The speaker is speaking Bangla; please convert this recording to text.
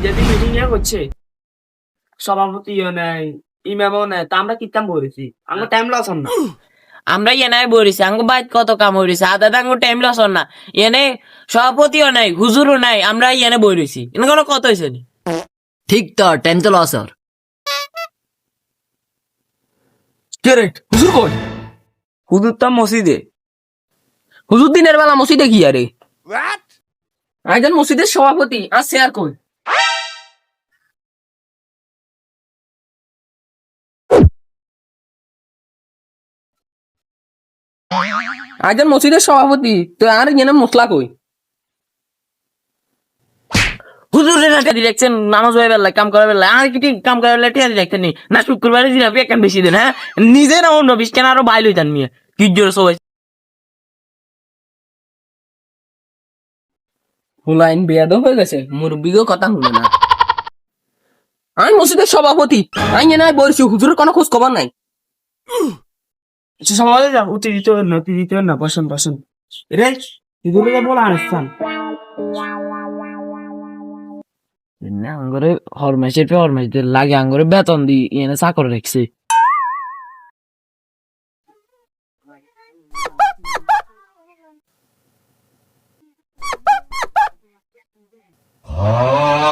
যদি মিটিং এ হচ্ছে সভাপতিও নাই ইমামও নাই তা আমরা কিতাম বলেছি আমার টাইম লস হন না। আমরা এনাই বলিছি আঙ্গো বাইত কত কাম হইছে আদা আঙ্গো টাইম লস হন না এনে সভাপতিও নাই হুজুরও নাই আমরা এনে বইরেছি এনে কোনো কত হইছে নি ঠিক তো টাইম তো লস ওর। কে রে হুজুর কই? হুজুর তো মসজিদে। হুজুর দিনের বেলা মসজিদে কি আরে একজন মসজিদের সভাপতি আর শেয়ার কই একজন মসজিদের সভাপতি তো আর এনে মশলা কই হুজুরের না ডিরেকশন নামাজ হয়ে বেলা কাম করার বেলা আর কি কাম করার বেলা টিয়া ডিরেকশন নি না শুক্রবারে দিন আপনি একখান বেশি দেন হ্যাঁ নিজে না অন্য বিশ কেন আরো বাইল হইতান নিয়ে কি জোরে সবাই হুলাইন বেয়াদব হয়ে গেছে মুরব্বিও কথা শুনে না আমি মসজিদের সভাপতি আমি এনে বলছি হুজুরের কোনো খোঁজ খবর নাই সমাজে যাও উঠে দিতে না বসেন বসেন রে হুজুরে বলা আনসান না আঙ্গরে হরমেশের পে হরমেশ লাগে আঙ্গরে বেতন দি এনে চাকর রাখছে